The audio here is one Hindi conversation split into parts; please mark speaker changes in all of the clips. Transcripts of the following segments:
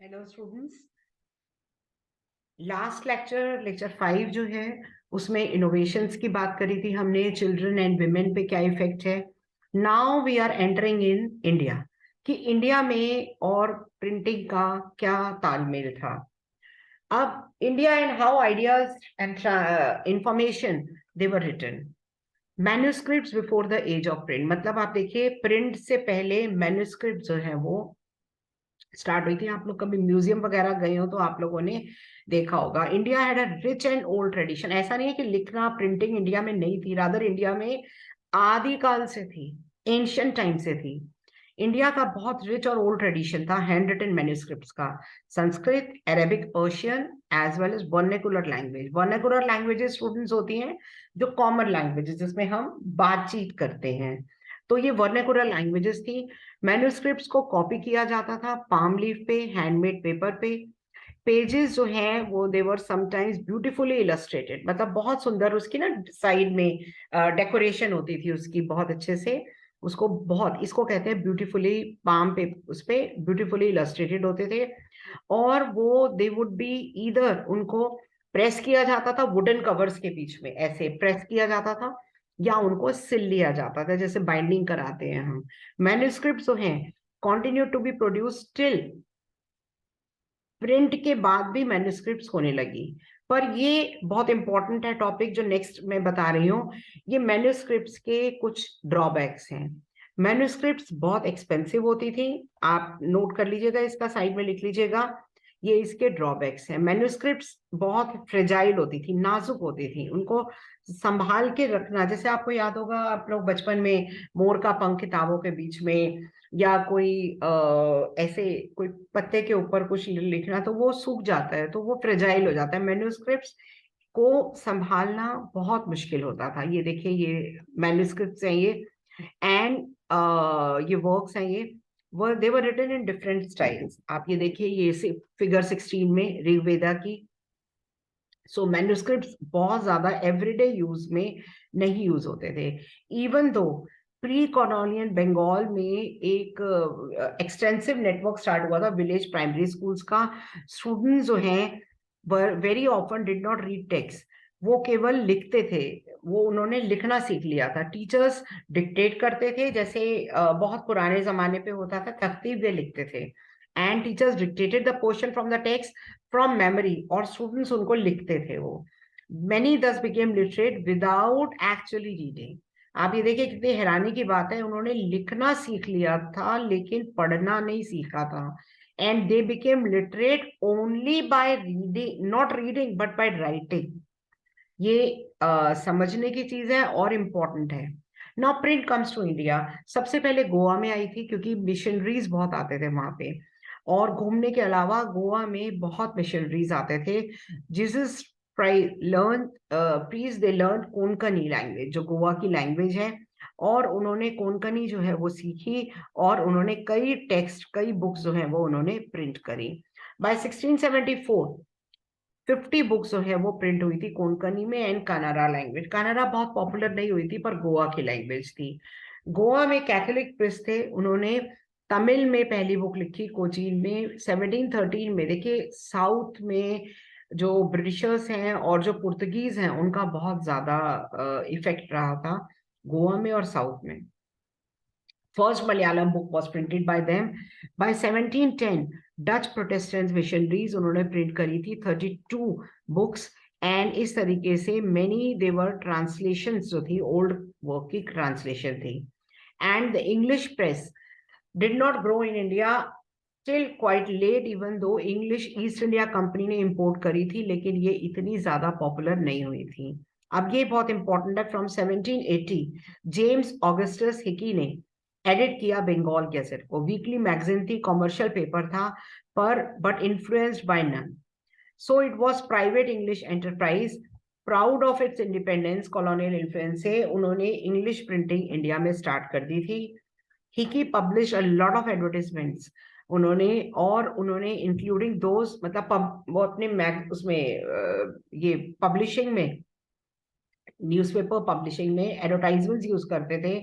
Speaker 1: Hello students. लास्ट लेक्चर 5 जो है उसमें इनोवेशंस की बात करी थी हमने, चिल्ड्रन एंड विमेन पे क्या इफेक्ट है। Now we are entering in India कि इंडिया में और प्रिंटिंग का क्या तालमेल था। अब India and how ideas and information they were written. Manuscripts before the age of print, मतलब आप देखिए प्रिंट से पहले मैन्युस्क्रिप्ट जो है वो स्टार्ट हुई थी। आप लोग कभी म्यूजियम वगैरह गए हो तो आप लोगों ने देखा होगा। India had a rich and old tradition. ऐसा नहीं है कि लिखना प्रिंटिंग इंडिया में नहीं थी, रादर इंडिया में आदिकाल से थी, एंशियंट टाइम से थी। इंडिया का बहुत रिच और ओल्ड ट्रेडिशन था हैंड रिटन मैन्युस्क्रिप्ट्स का। Sanskrit, Arabic, Persian as well as vernacular language. Vernacular languages students होती हैं जो कॉमन लैंग्वेजेस जिसमें हम बातचीत करते हैं, तो ये वर्नेकुलर लैंग्वेजेस थी। मैन्युस्क्रिप्ट्स को कॉपी किया जाता था पाम लीफ पे, हैंडमेड पेपर पे। पेजेस जो हैं वो देवर समटाइम्स ब्यूटीफुली इलस्ट्रेटेड, मतलब बहुत सुंदर उसकी ना साइड में डेकोरेशन होती थी उसकी बहुत अच्छे से। उसको बहुत, इसको कहते हैं ब्यूटीफुली, पाम पे उस पे ब्यूटीफुली इलस्ट्रेटेड होते थे। और वो दे वुड बी ईदर, उनको प्रेस किया जाता था वुडन कवर्स के बीच में, ऐसे प्रेस किया जाता था, या उनको सिल लिया जाता था जैसे बाइंडिंग कराते हैं हम। मैन्युस्क्रिप्ट जो हैं continue to be produce till, print के बाद भी मैन्युस्क्रिप्ट्स होने लगी। पर ये बहुत इंपॉर्टेंट है टॉपिक जो नेक्स्ट मैं बता रही हूँ। ये मैन्युस्क्रिप्ट्स के कुछ ड्रॉबैक्स हैं। मैन्युस्क्रिप्ट्स बहुत एक्सपेंसिव होती थी, आप नोट कर लीजिएगा, इसका साइड में लिख लीजिएगा। ये इसके ड्रॉबैक्स हैं। मैन्युस्क्रिप्ट्स बहुत फ्रेजाइल होती थी, नाजुक होती थी, उनको संभाल के रखना। जैसे आपको याद होगा, आप लोग बचपन में मोर का पंख किताबों के बीच में, या कोई ऐसे कोई पत्ते के ऊपर कुछ लिखना, तो वो सूख जाता है, तो वो फ्रेजाइल हो जाता है। मैन्युस्क्रिप्ट्स को संभालना बहुत मुश्किल होता था। ये देखिए, ये मैन्युस्क्रिप्ट्स हैं ये, एंड ये वर्क्स हैं, ये वो they were written in different styles. आप ये देखिए, ये फिगर 16 में ऋग्वेदा की। सो मैन्युस्क्रिप्ट्स बहुत ज्यादा एवरीडे यूज में नहीं यूज होते थे। Even though pre colonial Bengal में एक एक्सटेंसिव नेटवर्क स्टार्ट हुआ था विलेज प्राइमरी स्कूल्स का। स्टूडेंट्स जो हैं very often did not read text, वो केवल लिखते थे। वो उन्होंने लिखना सीख लिया था। टीचर्स डिक्टेट करते थे, जैसे बहुत पुराने जमाने पे होता था, तख्ती पे लिखते थे, and teachers dictated the portion from the text from memory, और स्टूडेंट्स उनको लिखते थे वो। मेनी दस became literate without actually reading. आप ये देखिए कितनी हैरानी की बात है, उन्होंने लिखना सीख लिया था लेकिन पढ़ना नहीं सीखा था। And they became literate only by reading, not reading but by writing. ये समझने की चीज है और इम्पोर्टेंट है। Now print comes to India. सबसे पहले गोवा में आई थी क्योंकि मिशनरीज बहुत आते थे वहां पे, और घूमने के अलावा गोवा में बहुत मिशनरीज आते थे। Jesus learn please they learn Konkani language, जो गोवा की लैंग्वेज है, और उन्होंने कोंकणी जो है वो सीखी, और उन्होंने कई टेक्स्ट, कई बुक्स जो है वो उन्होंने प्रिंट करी। बाय 1674 50 बुक्स जो है वो प्रिंट हुई थी कोंकणी में एंड कनाडा लैंग्वेज। कनाडा बहुत पॉपुलर नहीं हुई थी पर गोवा की लैंग्वेज थी। गोवा में कैथोलिक प्रिस्ट थे, उन्होंने तमिल में पहली बुक लिखी कोचीन में 1713 में। देखिए साउथ में जो ब्रिटिशर्स हैं और जो पुर्तगीज हैं उनका बहुत ज्यादा इफेक्ट रहा था गोवा में और साउथ में। First Malayalam book was printed by them. By 1710, Dutch Protestant missionaries उन्होंने प्रिंट करी थी 32 बुक्स, एंड इस तरीके से मेनी देवर ट्रांसलेशंस जो थी ओल्ड वर्क की ट्रांसलेशन थी। And the English press did not grow in India till quite late, even though English East India Company ने इंपोर्ट करी थी, लेकिन ये इतनी ज्यादा पॉपुलर नहीं हुई थी। अब ये बहुत इंपॉर्टेंट है। फ्रॉम 1780 जेम्स ऑगस्टस हिकी ने एडिट किया बंगाल गैजेट को। वीकली मैगजीन थी, कॉमर्शियल पेपर था, पर but influenced by none. So it was private English enterprise, proud of its independence. Colonial influence से उन्होंने इंग्लिश प्रिंटिंग इंडिया में स्टार्ट कर दी थी। Hicky publish a lot of advertisements उन्होंने, और उन्होंने इंक्लूडिंग दोज, मतलब वो अपने उसमें ये पब्लिशिंग में, न्यूज़पेपर पब्लिशिंग में एडवर्टाइजमेंट्स यूज करते थे,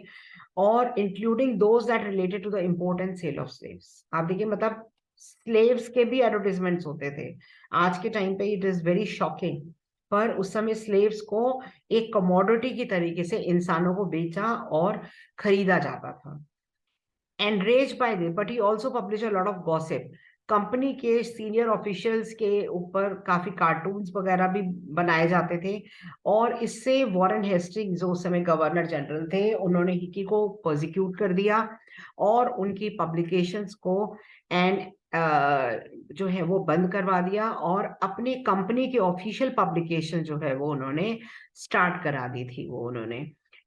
Speaker 1: और including those that related to the import and sale of slaves. आप देखिए, मतलब स्लेव्स के भी एडवर्टाइजमेंट्स होते थे। आज के टाइम पे इट इज वेरी शॉकिंग, पर उस समय स्लेव्स को एक कमोडिटी की तरीके से इंसानों को बेचा और खरीदा जाता था। Enraged by this, but he also published a lot of gossip. Company के सीनियर ऑफिशियल्स के ऊपर काफी कार्टून्स वगैरह भी बनाए जाते थे, और इससे वॉरेन हेस्टिंग्स जो उस समय गवर्नर जनरल थे, उन्होंने हिकी को प्रोसिक्यूट कर दिया और उनकी पब्लिकेशंस को एंड जो है वो बंद करवा दिया, और अपनी कंपनी के ऑफिशियल पब्लिकेशन जो है वो उन्होंने स्टार्ट करा दी थी वो उन्होंने।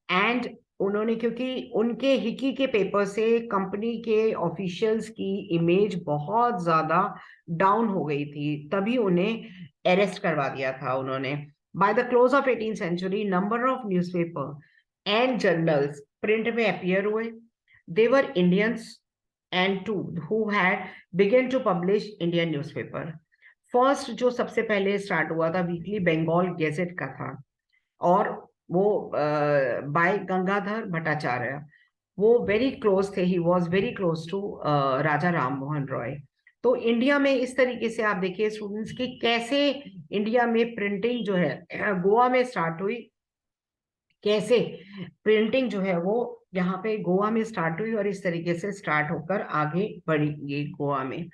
Speaker 1: एंड उन्होंने, क्योंकि उनके हिकी के पेपर से कंपनी के ऑफिशियल्स की इमेज बहुत ज्यादा डाउन हो गई थी, तभी उन्हें अरेस्ट करवा दिया था उन्होंने। By the close of 18th century number of newspaper and journals print में अपीयर हुए। They were Indians and to who had begun to publish Indian newspaper. First जो सबसे पहले स्टार्ट हुआ था वीकली बंगाल गैजेट का था, और वो बाय गंगाधर भट्टाचार्य, वो वेरी क्लोज थे, he was very close to Raja Ram Mohan Roy. तो इंडिया में इस तरीके से आप देखिए स्टूडेंट्स की कैसे इंडिया में प्रिंटिंग जो है गोवा में स्टार्ट हुई, कैसे प्रिंटिंग जो है वो यहाँ पे गोवा में स्टार्ट हुई, और इस तरीके से स्टार्ट होकर आगे बढ़ी ये गोवा में।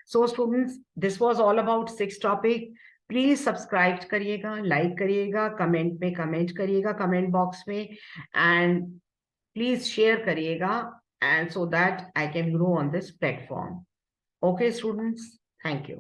Speaker 1: So students, this was all about 6 topic. Please subscribe करिएगा, लाइक करिएगा, कमेंट में कमेंट करिएगा कमेंट बॉक्स में, एंड प्लीज शेयर करिएगा, and so that I can grow on this platform. Okay students, thank you.